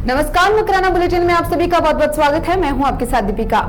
नमस्कार, मकराना बुलेटिन में आप सभी का बहुत बहुत स्वागत है। मैं हूं आपके साथ दीपिका।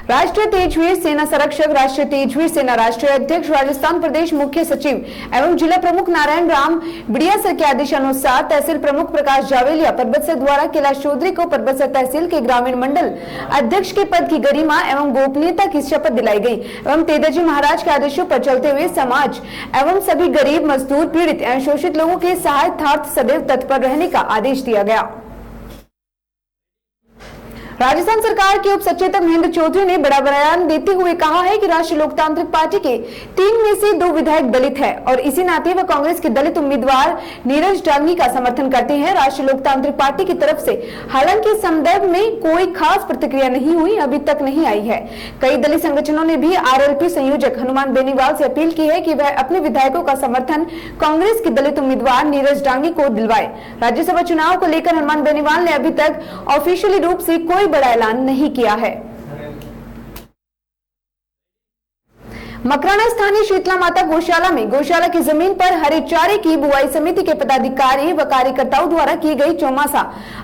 राष्ट्रीय तेजवीर सेना संरक्षक, राष्ट्रीय तेजवीर सेना राष्ट्रीय अध्यक्ष, राजस्थान प्रदेश मुख्य सचिव एवं जिला प्रमुख नारायण राम बिड़ियासर के आदेशानुसार तहसील प्रमुख प्रकाश जावेलिया परबतसर द्वारा कैलाश चौधरी को परबतसर तहसील के ग्रामीण मंडल अध्यक्ष के पद की गरिमा एवं गोपनीयता की शपथ दिलाई गई एवं तेजाजी महाराज के आदेशों पर चलते हुए समाज एवं सभी गरीब, मजदूर, पीड़ित एवं शोषित लोगों के सहायतार्थ सदैव तत्पर रहने का आदेश दिया गया। राजस्थान सरकार के उप सचेतक महेंद्र चौधरी ने बड़ा बयान देते हुए कहा है कि राष्ट्रीय लोकतांत्रिक पार्टी के 3 में से 2 विधायक दलित है और इसी नाते वह कांग्रेस के दलित उम्मीदवार नीरज डांगी का समर्थन करते हैं। राष्ट्रीय लोकतांत्रिक पार्टी की तरफ से हालांकि इस संदर्भ में कोई खास प्रतिक्रिया नहीं हुई, अभी तक नहीं आई है। कई दलित संगठनों ने भी आरएलपी संयोजक हनुमान बेनीवाल से अपील की है कि वह अपने विधायकों का समर्थन कांग्रेस के दलित उम्मीदवार नीरज डांगी को दिलवाए। राज्यसभा चुनाव को लेकर हनुमान बेनीवाल ने अभी तक ऑफिशियली रूप से कोई बड़ा ऐलान नहीं किया है। मकराना स्थानीय शीतला माता गौशाला में गौशाला की जमीन पर हरे चारे की बुआई समिति के पदाधिकारी व कार्यकर्ताओं द्वारा की गई चौमासा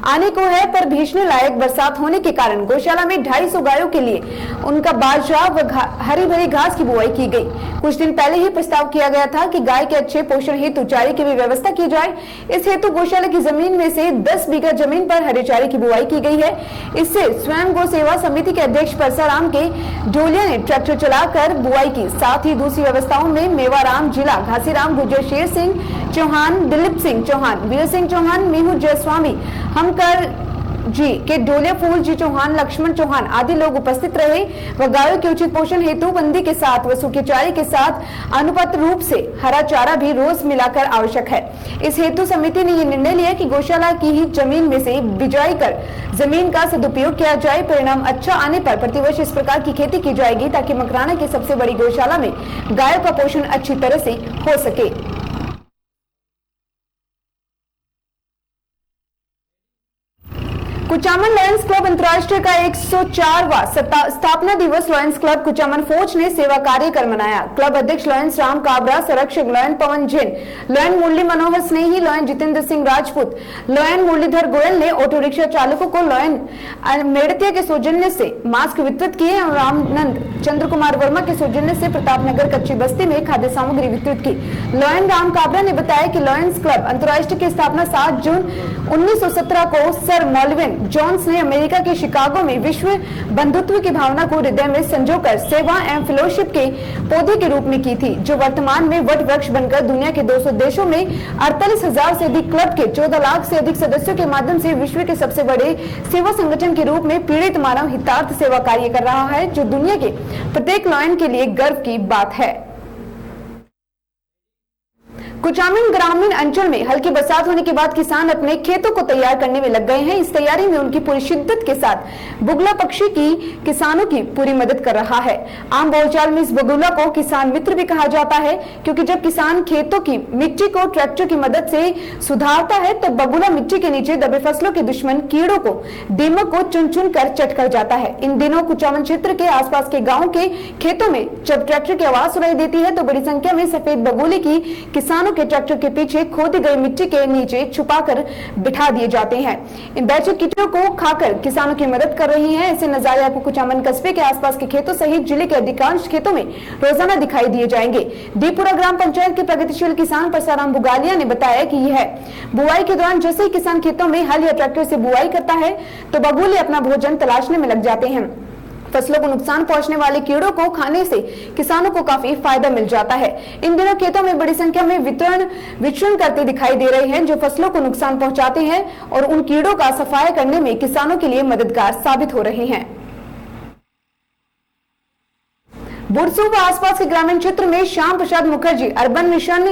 आने को है, पर भीषण लायक बरसात होने के कारण गौशाला में 250 गायों के लिए उनका बाजरा व हरी भरी घास की बुआई की गई। कुछ दिन पहले ही प्रस्ताव किया गया था कि गाय के अच्छे पोषण हेतु चारे की भी व्यवस्था की जाए। इस हेतु गौशाला की जमीन में से 10 बीघा जमीन पर हरे चारे की बुआई की गई है। इससे स्वयं गौ सेवा समिति के अध्यक्ष परसाराम के ढोलिया ने ट्रैक्टर चलाकर बुआई की। साथ ही दूसरी व्यवस्थाओं में मेवाराम जिला, घासीराम, गुर्जर शेर सिंह चौहान, दिलीप सिंह चौहान, वीर सिंह चौहान, मेहू जयस्वामी, हमकर जी के ढोलिया, फूल जी चौहान, लक्ष्मण चौहान आदि लोग उपस्थित रहे व गायों के उचित पोषण हेतु बंदी के साथ व सूखे चारे के साथ अनुपात रूप से हरा चारा भी रोज मिलाकर आवश्यक है। इस हेतु समिति ने यह निर्णय लिया कि गौशाला की ही जमीन में से बिजाई कर जमीन का सदुपयोग किया जाए। परिणाम अच्छा आने पर प्रतिवर्ष इस प्रकार की खेती की जाएगी ताकि मकराना की सबसे बड़ी गौशाला में गायों का पोषण अच्छी तरह से हो सके। कुचामन लायंस क्लब अंतर्राष्ट्रीय का 104वां स्थापना दिवस लायंस क्लब कुचामन फौज ने सेवा कार्य कर मनाया। क्लब अध्यक्ष लायंस राम काबरा, संरक्षक लायन पवन जैन, लायन मुरली मनोहर स्नेही, लायन जितेंद्र सिंह राजपूत, लायन मुरलीधर गोयल ने ऑटो रिक्शा चालकों को लायन मेड़तिया के सौजन्य से मास्क वितरित किए और रामनंद चंद्र कुमार वर्मा के सौजन्य से प्रतापनगर कच्ची बस्ती में खाद्य सामग्री वितरित की। लायन राम काबरा ने बताया कि लायंस क्लब अंतर्राष्ट्रीय की स्थापना 7 जून 1917 को सर मॉल्विन जॉन्स ने अमेरिका के शिकागो में विश्व बंधुत्व की भावना को हृदय में संजोकर सेवा एवं फेलोशिप के पौधे के रूप में की थी, जो वर्तमान में वट वृक्ष बनकर दुनिया के 200 देशों में 48,000 से अधिक क्लब के 14 लाख से अधिक सदस्यों के माध्यम से विश्व के सबसे बड़े सेवा संगठन के रूप में पीड़ित मानव हितार्थ सेवा कार्य कर रहा है, जो दुनिया के प्रत्येक लायन के लिए गर्व की बात है। कुचामन ग्रामीण अंचल में हल्की बरसात होने के बाद किसान अपने खेतों को तैयार करने में लग गए हैं। इस तैयारी में उनकी पूरी शिद्दत के साथ बगुला पक्षी की किसानों की पूरी मदद कर रहा है। आम बोलचाल में इस बगुला को किसान मित्र भी कहा जाता है, क्योंकि जब किसान खेतों की मिट्टी को ट्रैक्टर की मदद से सुधारता है तो बगुला मिट्टी के नीचे दबे फसलों के दुश्मन कीड़ों को, दीमक को चुन चुन कर चट कर जाता है। इन दिनों कुचामन क्षेत्र के आसपास के गाँव के खेतों में जब ट्रैक्टर की आवाज सुनाई देती है तो बड़ी संख्या में सफेद बगुले की किसानों के ट्रैक्टर के पीछे खोदी गई मिट्टी के नीचे छुपाकर बिठा दिए जाते हैं। इन बैचें कीटों को खाकर किसानों की मदद कर रही हैं। ऐसे नजारे आपको कुचामन कस्बे के आसपास के खेतों सहित जिले के अधिकांश खेतों में रोजाना दिखाई दिए जाएंगे। दीपुरा ग्राम पंचायत के प्रगतिशील किसान परसाराम बुगालिया ने बताया कि यह बुआई के दौरान जैसे ही किसान खेतों में हल या ट्रैक्टर से बुआई करता है तो बगुले अपना भोजन तलाशने में लग जाते हैं। फसलों को नुकसान पहुंचने वाले कीड़ों को खाने से किसानों को काफी फायदा मिल जाता है। इन दिनों खेतों में बड़ी संख्या में विचरण करते दिखाई दे रहे हैं, जो फसलों को नुकसान पहुंचाते हैं और उन कीड़ों का सफाया करने में किसानों के लिए मददगार साबित हो रहे हैं। बुरसू व आसपास के ग्रामीण क्षेत्र में श्याम प्रसाद मुखर्जी अर्बन मिशन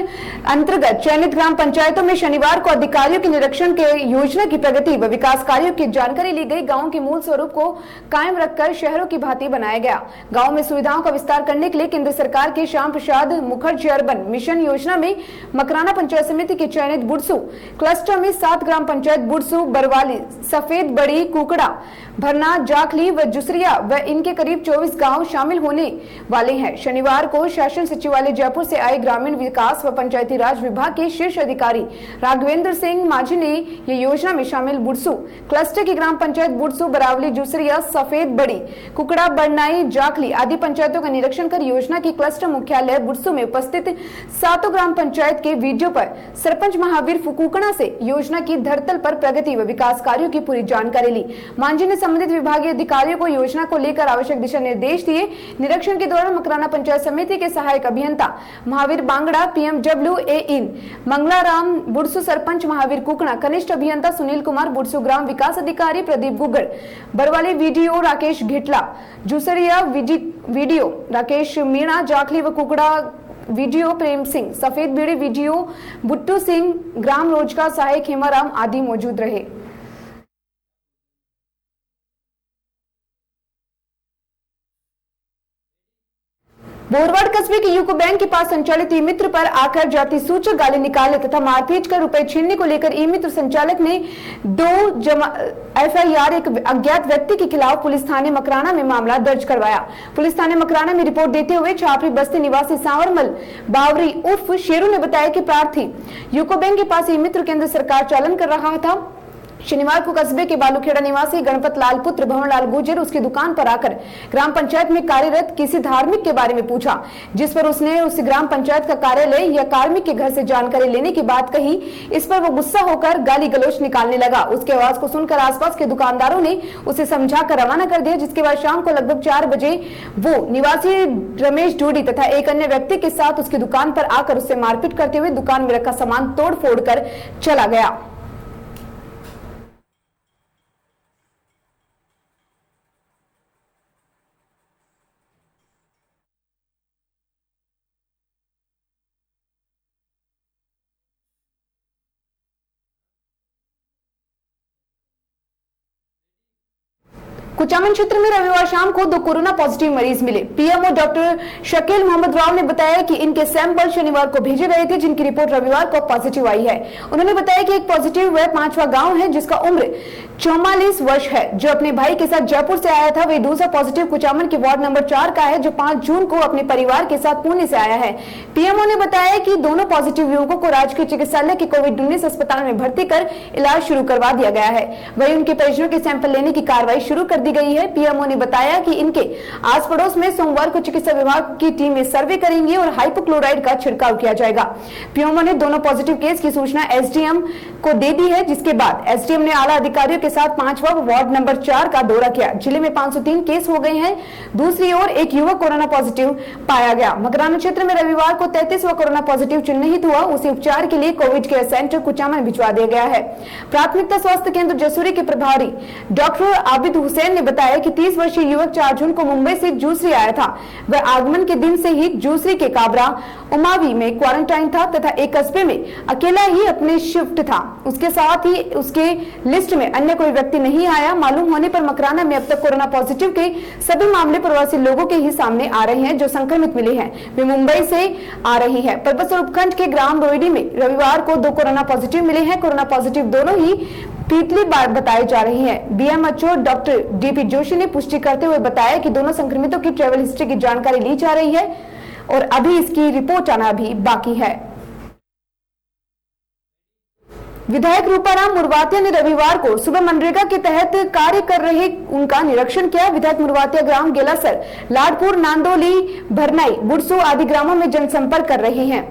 अंतर्गत चयनित ग्राम पंचायतों में शनिवार को अधिकारियों के निरीक्षण के योजना की प्रगति व विकास कार्यों की जानकारी ली गई। गांव के मूल स्वरूप को कायम रखकर शहरों की भांति बनाया गया। गांव में सुविधाओं का विस्तार करने के लिए केंद्र सरकार के श्याम प्रसाद मुखर्जी अर्बन मिशन योजना में मकराना पंचायत समिति के चयनित बुरसू क्लस्टर में 7 ग्राम पंचायत बुरसू, बरवाली, सफेद बड़ी, कुकड़ा, भरना, जाखली व जुसरिया व इनके करीब 24 गाँव शामिल होने वाले हैं। शनिवार को शासन सचिवालय जयपुर से आए ग्रामीण विकास व पंचायती राज विभाग के शीर्ष अधिकारी राघवेंद्र सिंह माझी ने ये योजना में शामिल बुरसू क्लस्टर की ग्राम पंचायत बुरसू, बरावली, जूसरिया, सफेद बड़ी, कुकड़ा, बड़नाई, जाखली आदि पंचायतों का निरीक्षण कर योजना की क्लस्टर मुख्यालय बुरसू में उपस्थित 7 ग्राम पंचायत के वीडियो पर सरपंच महावीर फुकुकड़ा से योजना की धरातल पर प्रगति व विकास कार्यों की पूरी जानकारी ली। मांझी ने संबंधित विभागीय अधिकारियों को योजना को लेकर आवश्यक दिशा निर्देश दिए। निरीक्षण के दौरान मकराना पंचायत समिति के सहायक अभियंता महावीर बांगड़ा, PMWA इन मंगलाराम बुरसू, सरपंच महावीर कुकड़ा, कनिष्ठ अभियंता सुनील कुमार बुरसू, ग्राम विकास अधिकारी प्रदीप गुगड़, बरवाली वीडियो राकेश घेटला, जूसरिया वीडियो राकेश मीणा, जाखली व कुकड़ा वीडियो प्रेम सिंह, सफेद बीड़ी वीडियो बुट्टू सिंह, ग्राम रोजगार सहायक हेमाराम आदि मौजूद रहे। बोरवाड़ कस्बे के यूको बैंक के पास संचालित ई मित्र पर आकर जाति सूचक गाली निकालने तथा मारपीट कर रुपए छीनने को लेकर ई मित्र संचालक ने 2 FIR एक अज्ञात व्यक्ति के खिलाफ पुलिस थाने मकराना में मामला दर्ज करवाया। पुलिस थाने मकराना में रिपोर्ट देते हुए छापरी बस्ती निवासी सांवरमल बावरी उर्फ शेरू ने बताया कि प्रार्थी यूको बैंक के पास ई मित्र केंद्र सरकार चालन कर रहा था। शनिवार को कस्बे के बालूखेड़ा निवासी गणपत लाल पुत्र भवन लाल गुर्जर उसकी दुकान पर आकर ग्राम पंचायत में कार्यरत किसी धार्मिक के बारे में पूछा, जिस पर उसने उस ग्राम पंचायत का कार्यालय या कार्मिक के घर से जानकारी लेने की बात कही। इस पर वो गुस्सा होकर गाली गलौज निकालने लगा। उसके आवाज को सुनकर आसपास के दुकानदारों ने उसे समझाकर रवाना कर दिया, जिसके बाद शाम को लगभग 4 बजे वो निवासी रमेश ढूडी तथा एक अन्य व्यक्ति के साथ उसकी दुकान पर आकर उससे मारपीट करते हुए दुकान में रखा सामान तोड़ फोड़ कर चला गया। कुचामन क्षेत्र में रविवार शाम को 2 कोरोना पॉजिटिव मरीज मिले। पीएमओ डॉक्टर शकील मोहम्मद राव ने बताया कि इनके सैंपल शनिवार को भेजे गए थे, जिनकी रिपोर्ट रविवार को पॉजिटिव आई है। उन्होंने बताया कि एक पॉजिटिव वह 5वां गांव है जिसका उम्र 44 वर्ष है, जो अपने भाई के साथ जयपुर से आया था। वही दूसरा पॉजिटिव कुचामन के वार्ड नंबर 4 का है, जो 5 जून को अपने परिवार के साथ पुणे से आया है। पीएमओ ने बताया कि दोनों पॉजिटिव युवकों को राजकीय चिकित्सालय के कोविड-19 अस्पताल में भर्ती कर इलाज शुरू करवा दिया गया है। वही उनके परिजनों के सैंपल लेने की कार्रवाई शुरू कर दी गई है। पीएमओ ने बताया कि इनके आस पड़ोस में सोमवार को चिकित्सा विभाग की टीमें सर्वे करेंगी और हाइपोक्लोराइड का छिड़काव किया जाएगा। पीएमओ ने दोनों पॉजिटिव केस की सूचना एसडीएम को दे दी है, जिसके बाद एसडीएम ने आला अधिकारियों के साथ 5वां वार्ड नंबर 4 का दौरा किया। जिले में 503 केस हो गए हैं। दूसरी ओर एक युवक कोरोना पॉजिटिव पाया गया। मकराना क्षेत्र में रविवार को 33वां कोरोना पॉजिटिव चिन्हित हुआ। उसे उपचार के लिए कोविड केयर सेंटर कुचामन भिजवा दिया गया है। प्राथमिकता स्वास्थ्य केंद्र जसूरी के प्रभारी डॉक्टर आबिद हुसैन ने बताया कि 30 वर्षीय युवक 4 जून को मुंबई से जूसरी आया था। वह आगमन के दिन से ही जूसरी के काबरा उमावी में क्वारंटाइन था तथा एक कस्बे में अकेला ही अपने शिफ्ट था। उसके साथ ही उसके लिस्ट में अन्य कोई व्यक्ति नहीं आया। मालूम होने पर मकराना में अब तक कोरोना पॉजिटिव के सभी मामले प्रवासी लोगों के ही सामने आ रहे हैं। जो संक्रमित मिले हैं वे मुंबई से आ रही है। परबतसर उपखंड के ग्राम रोहिडी में रविवार को 2 कोरोना पॉजिटिव मिले हैं। कोरोना पॉजिटिव दोनों ही पीतली बार बताई जा रही है। बीएमएचओ डॉक्टर डीपी जोशी ने पुष्टि करते हुए बताया कि दोनों संक्रमितों की ट्रैवल हिस्ट्री की जानकारी ली जा रही है और अभी इसकी रिपोर्ट आना भी बाकी है। विधायक रूपाराम मुरवातिया ने रविवार को सुबह मनरेगा के तहत कार्य कर रहे उनका निरीक्षण किया। विधायक मुरवातिया ग्राम गेलासर, लाडपुर, नांदोली, भरनाई, बुरसू आदि ग्रामों में जनसंपर्क कर रहे हैं।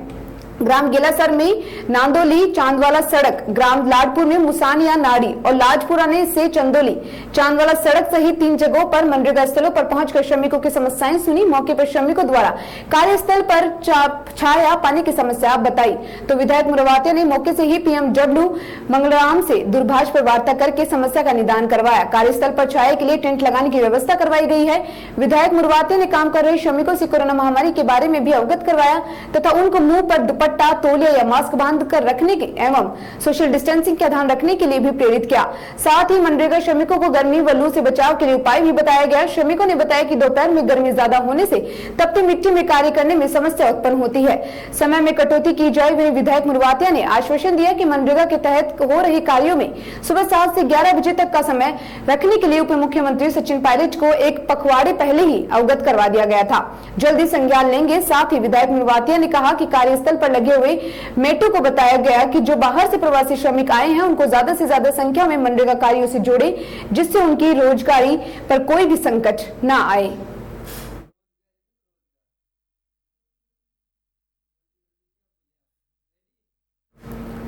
ग्राम गेलासर में नांदोली चांदवाला सड़क, ग्राम लाडपुर में मुसानिया नाड़ी और लाजपुराने से चंदोली चांदवाला सड़क सहित 3 जगहों पर मनरेगा स्थलों पर पहुंचकर श्रमिकों की समस्याएं सुनी। मौके पर श्रमिकों द्वारा कार्यस्थल पर छाया पानी की समस्या बताई तो विधायक मुरवातिया ने मौके से ही PMW मंगलराम से दूरभाष पर वार्ता करके समस्या का निदान करवाया। कार्यस्थल पर छाया के लिए टेंट लगाने की व्यवस्था करवाई गई है। विधायक मुरवातिया ने काम कर रहे श्रमिकों से कोरोना महामारी के बारे में भी अवगत करवाया तथा उनको मुंह पर दुपट्टा, तौलिया या मास्क बांध कर रखने के एवं सोशल डिस्टेंसिंग का ध्यान रखने के लिए भी प्रेरित किया। साथ ही मनरेगा श्रमिकों को गर्मी व लू से बचाव के लिए उपाय भी बताया गया। श्रमिकों ने बताया कि दोपहर में गर्मी ज्यादा होने से तपती मिट्टी में कार्य करने में समस्या उत्पन्न होती है, समय में कटौती की जाए। वहीं विधायक मुरवातिया ने आश्वासन दिया कि मनरेगा के तहत हो रहे कार्यों में सुबह 7 से 11 बजे तक का समय रखने के लिए उप मुख्यमंत्री सचिन पायलट को एक पखवाड़े पहले ही अवगत करवा दिया गया था, जल्दी संज्ञान लेंगे। साथ ही विधायक मुरवातिया ने कहा कि कार्यस्थल पर लगे हुए मेटो को बताया गया कि जो बाहर से प्रवासी श्रमिक आए हैं उनको ज्यादा से ज्यादा संख्या में मनरेगा कार्यों से जोड़े, जिससे उनकी रोजगारी पर कोई भी संकट न आए।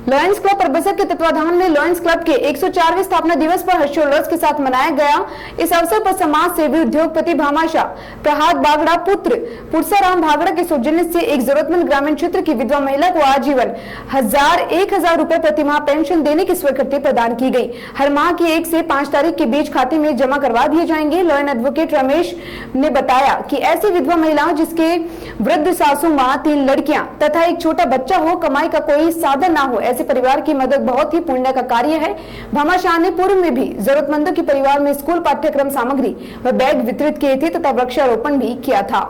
लॉयंस क्लब परबसर के तत्वाधान में लॉयंस क्लब के 104वें स्थापना दिवस पर हर्षोल्लास के साथ मनाया गया। इस अवसर पर समाज सेवी उद्योगपति भामाशाह प्रहाद बागड़ा पुत्र पुरसाराम भागड़ा के सौजन्य से एक जरूरतमंद ग्रामीण क्षेत्र की विधवा महिला को आजीवन 1000 रुपए प्रतिमाह पेंशन देने की स्वीकृति प्रदान की गई। हर माह की 1 से 5 तारीख के बीच खाते में जमा करवा दिए जाएंगे। लॉयन एडवोकेट रमेश ने बताया कि ऐसी विधवा महिलाओं जिसके वृद्ध सासू माँ, 3 लड़कियां तथा एक छोटा बच्चा हो, कमाई का कोई साधन ना हो, ऐसे परिवार की मदद बहुत ही पुण्य का कार्य है। भामाशाह ने पूर्व में भी जरूरतमंदों के परिवार में स्कूल पाठ्यक्रम सामग्री व बैग वितरित किए थे तथा वृक्षारोपण भी किया था।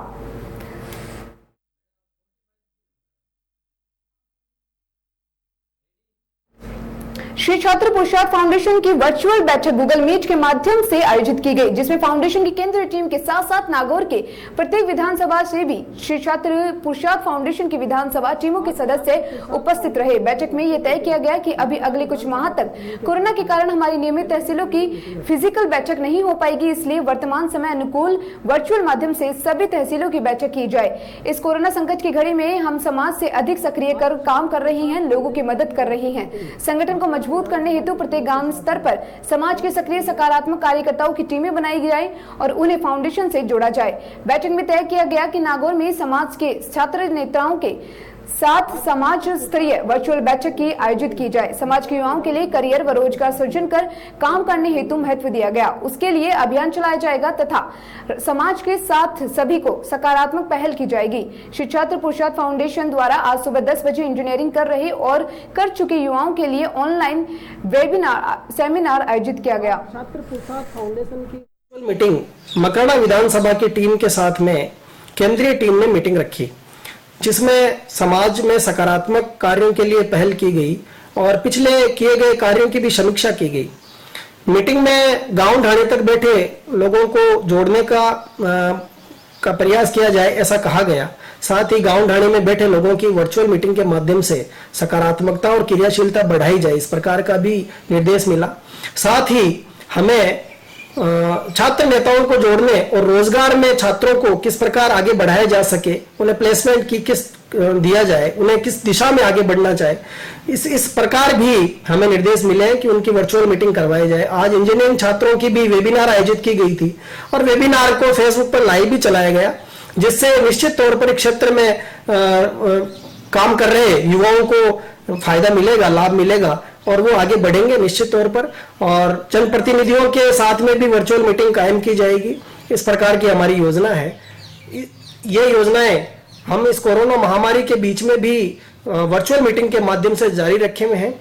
श्री छात्र पुरुषार्थ फाउंडेशन की वर्चुअल बैठक गूगल मीट के माध्यम से आयोजित की गई, जिसमें फाउंडेशन की केंद्रीय टीम के साथ साथ नागौर के प्रत्येक विधानसभा से भी श्री छात्र पुरुषार्थ फाउंडेशन की विधानसभा टीमों के सदस्य उपस्थित रहे। बैठक में यह तय किया गया कि अभी अगले कुछ माह तक कोरोना के कारण हमारी नियमित तहसीलों की फिजिकल बैठक नहीं हो पाएगी, इसलिए वर्तमान समय अनुकूल वर्चुअल माध्यम से सभी तहसीलों की बैठक की जाए। इस कोरोना संकट की घड़ी में हम समाज से अधिक सक्रिय कर काम कर रही हैं, लोगों की मदद कर रही हैं। संगठन को मजबूत करने हेतु प्रत्येक गांव स्तर पर समाज के सक्रिय सकारात्मक कार्यकर्ताओं की टीमें बनाई जाए और उन्हें फाउंडेशन से जोड़ा जाए। बैठक में तय किया गया कि नागौर में समाज के छात्र नेताओं के साथ समाज स्तरीय वर्चुअल बैठक की आयोजित की जाए। समाज के युवाओं के लिए करियर व रोजगार सृजन कर काम करने हेतु महत्व दिया गया, उसके लिए अभियान चलाया जाएगा तथा समाज के साथ सभी को सकारात्मक पहल की जाएगी। श्री छात्र पुरुषार्थ फाउंडेशन द्वारा आज सुबह 10 बजे इंजीनियरिंग कर रहे और कर चुके युवाओं के लिए ऑनलाइन वेबिनार सेमिनार आयोजित किया गया। छात्र पुरुषार्थ फाउंडेशन की मीटिंग मकराना विधानसभा की टीम के साथ में केंद्रीय टीम ने मीटिंग रखी, जिसमें समाज में सकारात्मक कार्यों के लिए पहल की गई और पिछले किए गए कार्यों की भी समीक्षा की गई। मीटिंग में गांव ढाणे तक बैठे लोगों को जोड़ने का प्रयास किया जाए, ऐसा कहा गया। साथ ही गांव ढाणे में बैठे लोगों की वर्चुअल मीटिंग के माध्यम से सकारात्मकता और क्रियाशीलता बढ़ाई जाए, इस प्रकार का भी निर्देश मिला। साथ ही हमें छात्र नेताओं को जोड़ने और रोजगार में छात्रों को किस प्रकार आगे बढ़ाया जा सके, उन्हें प्लेसमेंट की किस दिया जाए, उन्हें किस दिशा में आगे बढ़ना चाहे, इस प्रकार भी हमें निर्देश मिले कि उनकी वर्चुअल मीटिंग करवाई जाए। आज इंजीनियरिंग छात्रों की भी वेबिनार आयोजित की गई थी और वेबिनार को फेसबुक पर लाइव भी चलाया गया, जिससे निश्चित तौर पर क्षेत्र में काम कर रहे युवाओं को फायदा मिलेगा, लाभ मिलेगा और वो आगे बढ़ेंगे निश्चित तौर पर। और जनप्रतिनिधियों के साथ में भी वर्चुअल मीटिंग कायम की जाएगी, इस प्रकार की हमारी योजना है। ये योजनाएं हम इस कोरोना महामारी के बीच में भी वर्चुअल मीटिंग के माध्यम से जारी रखे हुए हैं।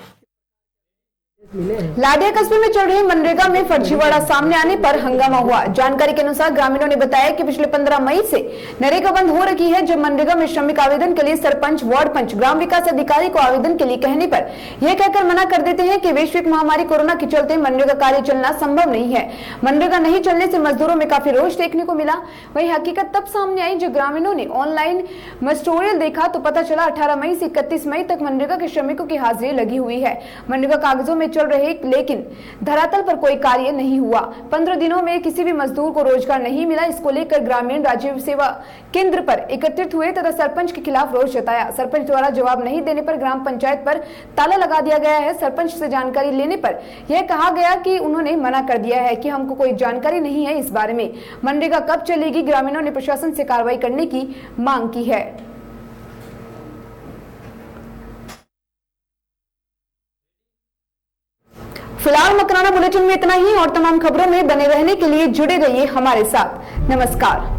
लाडिया कस्बे में चल रही मनरेगा में फर्जीवाड़ा सामने आने पर हंगामा हुआ। जानकारी के अनुसार ग्रामीणों ने बताया कि पिछले 15 मई से नरेगा बंद हो रखी है। जब मनरेगा में श्रमिक आवेदन के लिए सरपंच, वार्ड पंच, ग्राम विकास अधिकारी को आवेदन के लिए कहने पर यह कहकर मना कर देते हैं कि वैश्विक महामारी कोरोना के चलते मनरेगा कार्य चलना संभव नहीं है। मनरेगा नहीं चलने से मजदूरों में काफी रोष देखने को मिला। वही हकीकत तब सामने आई जब ग्रामीणों ने ऑनलाइन मस्टोरियल देखा तो पता चला 18 मई से 31 मई तक मनरेगा के श्रमिकों की हाजिरी लगी हुई है। मनरेगा कागजों में चल रहे लेकिन धरातल पर कोई कार्य नहीं हुआ। 15 दिनों में किसी भी मजदूर को रोजगार नहीं मिला। इसको लेकर ग्रामीण राज्य सेवा केंद्र पर एकत्रित हुए तथा सरपंच के खिलाफ रोष जताया। सरपंच द्वारा जवाब नहीं देने पर ग्राम पंचायत पर ताला लगा दिया गया है। सरपंच से जानकारी लेने पर यह कहा गया कि उन्होंने मना कर दिया है कि हमको कोई जानकारी नहीं है इस बारे में। मनरेगा कब चलेगी, ग्रामीणों ने प्रशासन से कार्रवाई करने की मांग की है। फिलहाल मकराना बुलेटिन में इतना ही और तमाम खबरों में बने रहने के लिए जुड़े रहिए हमारे साथ। नमस्कार।